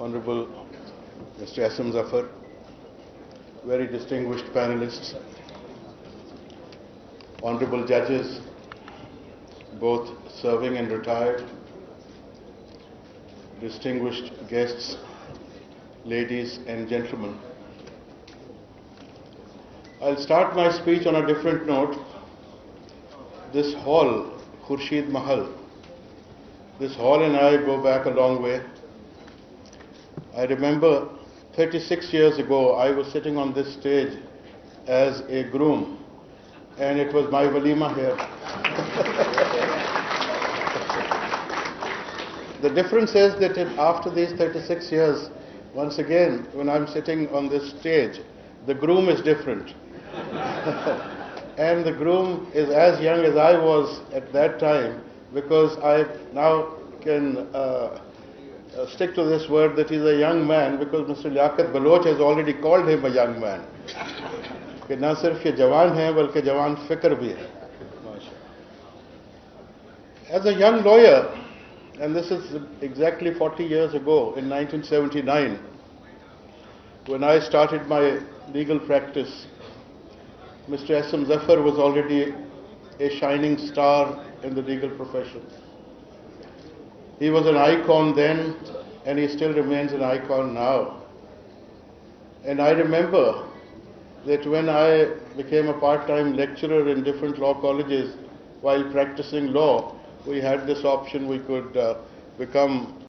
Honorable Mr. Asif Saeed, very distinguished panelists, honorable judges, both serving and retired, distinguished guests, ladies and gentlemen. I'll start my speech on a different note. This hall, Khurshid Mahal, this hall and I go back a long way. I remember 36 years ago, I was sitting on this stage as a groom, and it was my walima here. The difference is that after these 36 years, once again, when I'm sitting on this stage, the groom is different. And the groom is as young as I was at that time, because I now can stick to this word that he's a young man, because Mr. Liaquat Baloch has already called him a young man. कि ना सिर्फ ये जवान है बल्कि जवान फिक्र भी है. As a young lawyer, and this is exactly 40 years ago, in 1979, when I started my legal practice, Mr. Asif Saeed was already a shining star in the legal profession. He was an icon then, and he still remains an icon now. And I remember that when I became a part-time lecturer in different law colleges while practicing law, we had this option. We could become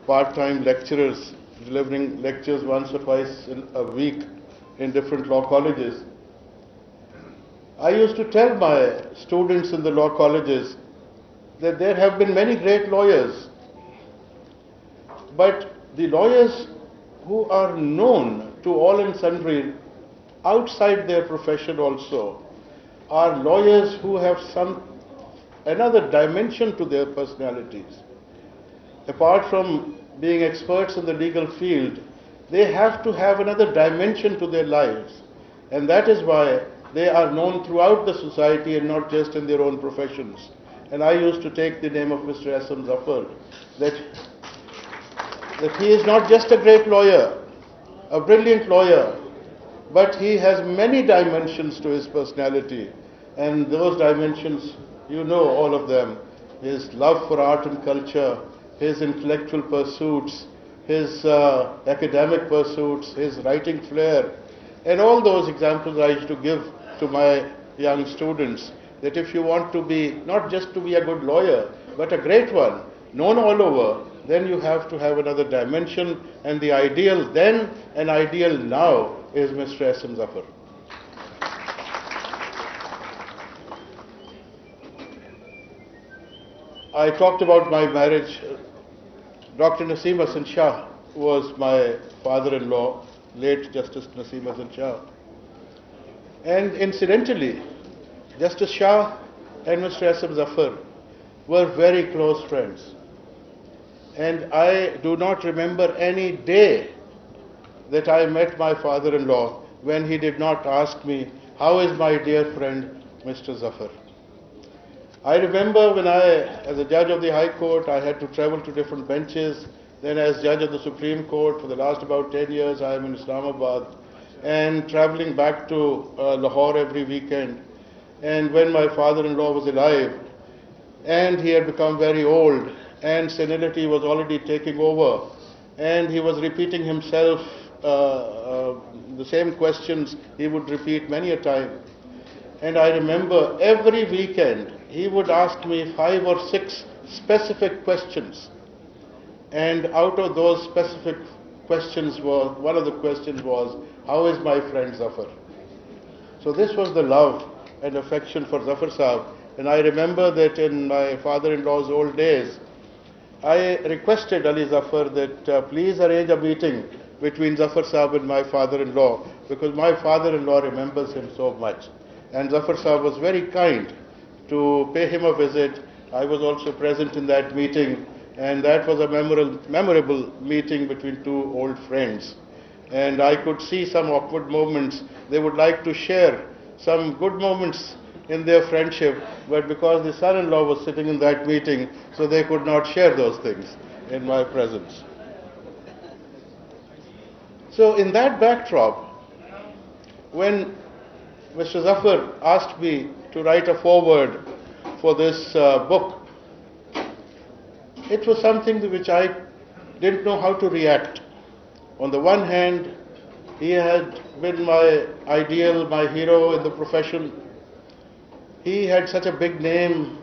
part-time lecturers, delivering lectures once or twice in a week in different law colleges. I used to tell my students in the law colleges that there have been many great lawyers, but the lawyers who are known to all and sundry outside their profession also are lawyers who have another dimension to their personalities. Apart from being experts in the legal field, they have to have another dimension to their lives, and that is why they are known throughout the society and not just in their own professions. And I used to take the name of Mr. Asif Saeed, that he is not just a great lawyer, a brilliant lawyer, but he has many dimensions to his personality. And those dimensions, you know all of them: his love for art and culture, his intellectual pursuits, his academic pursuits, his writing flair, and all those examples I used to give to my young students, that if you want to be, not just to be a good lawyer, but a great one, known all over, then you have to have another dimension, and the ideal then and ideal now is Mr. Asif Saeed. I talked about my marriage. Dr. Naseem Hasan Shah was my father-in-law, late Justice Naseem Hasan Shah. And incidentally, Justice Shah and Mr. Asif Saeed were very close friends. And I do not remember any day that I met my father-in-law when he did not ask me, "How is my dear friend Mr. Saeed?" I remember when as a judge of the High Court, I had to travel to different benches. Then as judge of the Supreme Court for the last about 10 years, I am in Islamabad, and traveling back to Lahore every weekend. And when my father-in-law was alive, and he had become very old, and senility was already taking over, and he was repeating himself, the same questions he would repeat many a time. And I remember every weekend he would ask me 5 or 6 specific questions. And out of those specific questions one of the questions was, "How is my friend Zafar?" So this was the love and affection for Zafar Saab. And I remember that in my father-in-law's old days, I requested Ali Zafar that please arrange a meeting between Zafar Saab and my father-in-law, because my father-in-law remembers him so much. And Zafar Saab was very kind to pay him a visit. I was also present in that meeting, and that was a memorable meeting between two old friends. And I could see some awkward moments. They would like to share some good moments in their friendship, but because the son-in-law was sitting in that meeting, so they could not share those things in my presence. So in that backdrop, when Mr. Zafar asked me to write a foreword for this book, it was something to which I didn't know how to react. On the one hand, he had been my ideal, my hero in the profession. He had such a big name,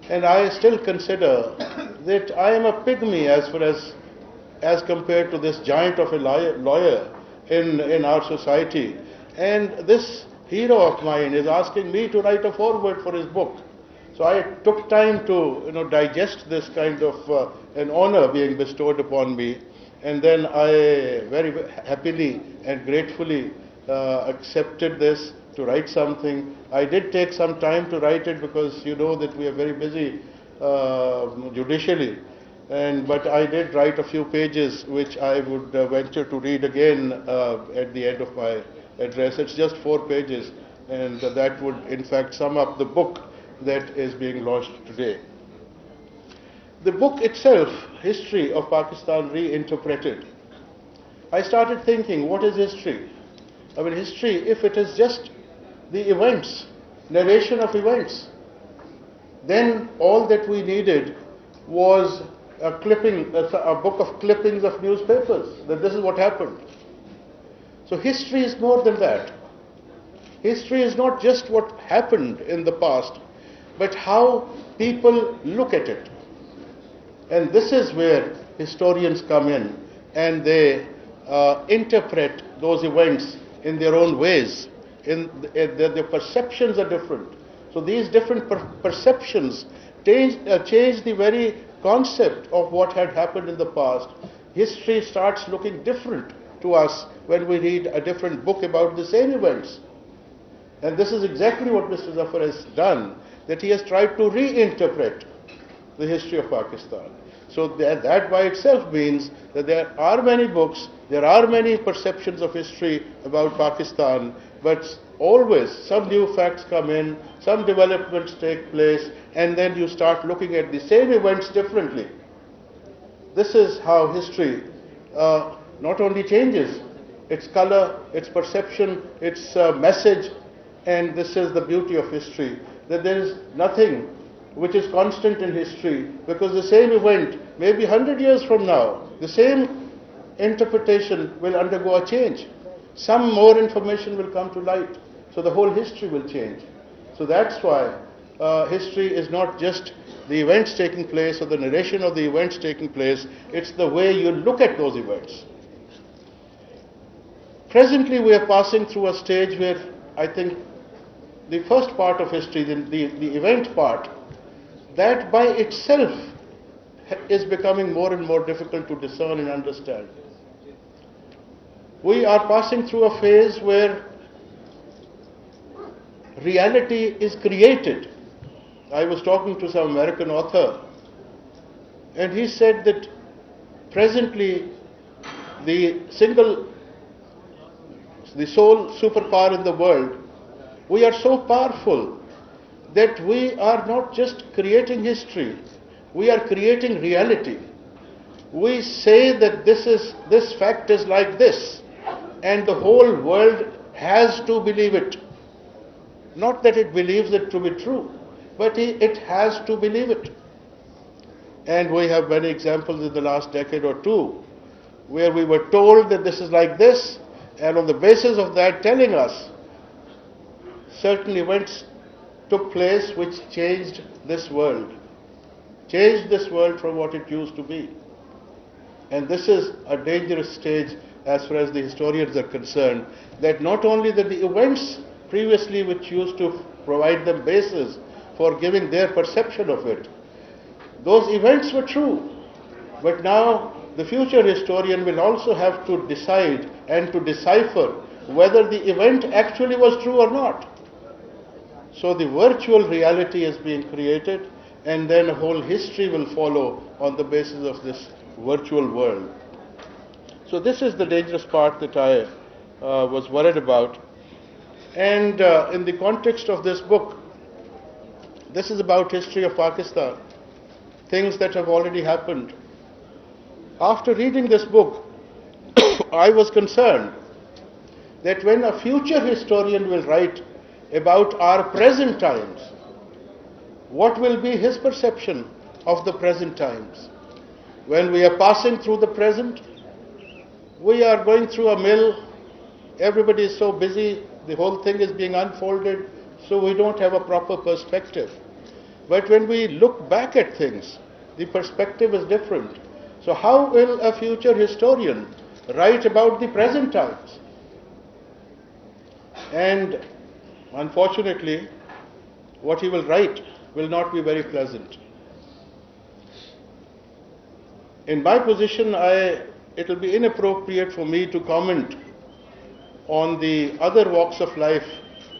and I still consider that I am a pygmy as compared to this giant of a lawyer in our society. And this hero of mine is asking me to write a foreword for his book. So I took time to digest this kind of an honor being bestowed upon me, and then I very happily and gratefully accepted this to write something. I did take some time to write it because you know that we are very busy judicially, but I did write a few pages which I would venture to read again at the end of my address. It's just 4 pages, and that would in fact sum up the book that is being launched today. The book itself, History of Pakistan Reinterpreted. I started thinking, what is history? I mean, history, if it is just the events, narration of events, then all that we needed was a book of clippings of newspapers, that this is what happened. So history is more than that. History is not just what happened in the past, but how people look at it. And this is where historians come in, and they interpret those events in their own ways. Their perceptions are different. So these different perceptions change the very concept of what had happened in the past. History starts looking different to us when we read a different book about the same events. And this is exactly what Mr. Zafar has done, that he has tried to reinterpret the history of Pakistan. So that by itself means that there are many books, there are many perceptions of history about Pakistan, but always some new facts come in, some developments take place, and then you start looking at the same events differently. This is how history not only changes its color, its perception, its message, and this is the beauty of history, that there is nothing which is constant in history, because the same event, maybe 100 years from now, the same interpretation will undergo a change. Some more information will come to light, so the whole history will change. So that's why history is not just the events taking place or the narration of the events taking place, it's the way you look at those events. Presently we are passing through a stage where I think the first part of history, the event part, that by itself is becoming more and more difficult to discern and understand. We are passing through a phase where reality is created. I was talking to some American author, and he said that presently the sole superpower in the world, we are so powerful that we are not just creating history, we are creating reality. We say that this fact is like this, and the whole world has to believe it. Not that it believes it to be true, but it has to believe it. And we have many examples in the last decade or two where we were told that this is like this, and on the basis of that telling us, certain events took place which changed this world from what it used to be. And this is a dangerous stage as far as the historians are concerned, that not only that the events previously which used to provide them basis for giving their perception of it, those events were true, but now the future historian will also have to decide and to decipher whether the event actually was true or not. So the virtual reality is being created, and then a whole history will follow on the basis of this virtual world. So this is the dangerous part that I was worried about. And in the context of this book, this is about history of Pakistan, things that have already happened. After reading this book, I was concerned that when a future historian will write about our present times, what will be his perception of the present times? When we are passing through the present, we are going through a mill, everybody is so busy, the whole thing is being unfolded, so we don't have a proper perspective. But when we look back at things, the perspective is different. So how will a future historian write about the present times? And unfortunately, what he will write will not be very pleasant. In my position, it will be inappropriate for me to comment on the other walks of life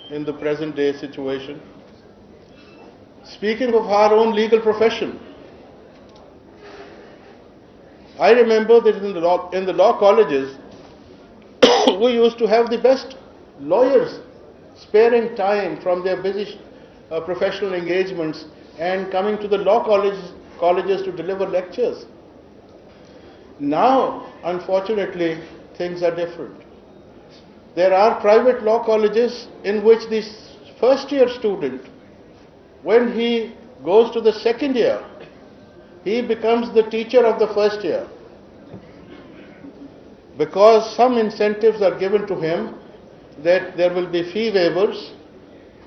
in the present day situation. Speaking of our own legal profession, I remember that in the law colleges, we used to have the best lawyers sparing time from their busy professional engagements and coming to the law colleges to deliver lectures. Now, unfortunately, things are different. There are private law colleges in which the first year student, when he goes to the second year, he becomes the teacher of the first year, because some incentives are given to him that there will be fee waivers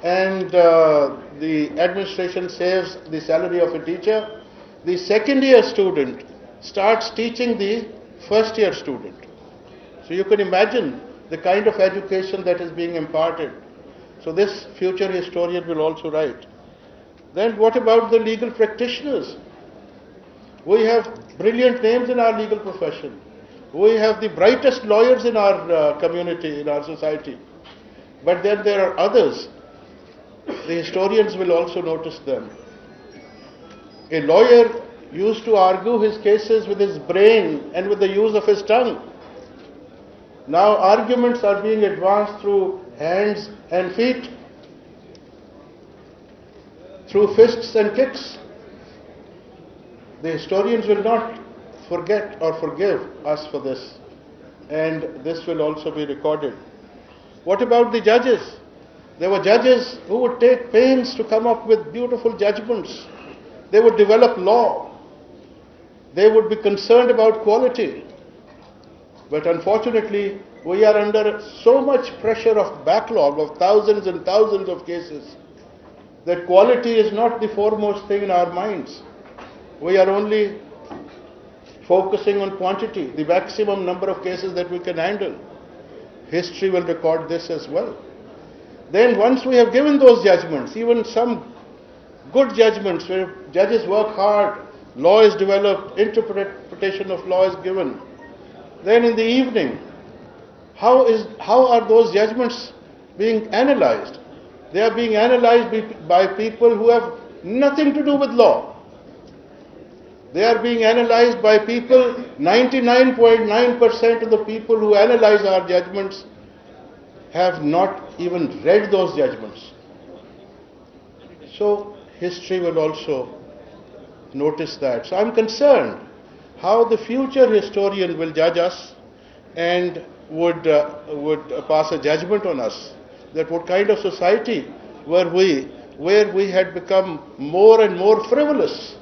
and the administration saves the salary of a teacher. The second year student starts teaching the first year student. So you can imagine the kind of education that is being imparted. So this future historian will also write. Then what about the legal practitioners? We have brilliant names in our legal profession. We have the brightest lawyers in our community, in our society. But then there are others. The historians will also notice them. A lawyer used to argue his cases with his brain and with the use of his tongue. Now arguments are being advanced through hands and feet, through fists and kicks. The historians will not forget or forgive us for this, and this will also be recorded. What about the judges? There were judges who would take pains to come up with beautiful judgments. They would develop law. They would be concerned about quality. But unfortunately, we are under so much pressure of backlog of thousands and thousands of cases that quality is not the foremost thing in our minds. We are only focusing on quantity, the maximum number of cases that we can handle. History will record this as well. Then once we have given those judgments, even some good judgments where judges work hard, law is developed, interpretation of law is given, then in the evening, how are those judgments being analyzed? They are being analyzed by people who have nothing to do with law. They are being analyzed by people, 99.9% of the people who analyze our judgments have not even read those judgments. So history will also notice that. So I'm concerned how the future historian will judge us and would pass a judgment on us, that what kind of society were we, where we had become more and more frivolous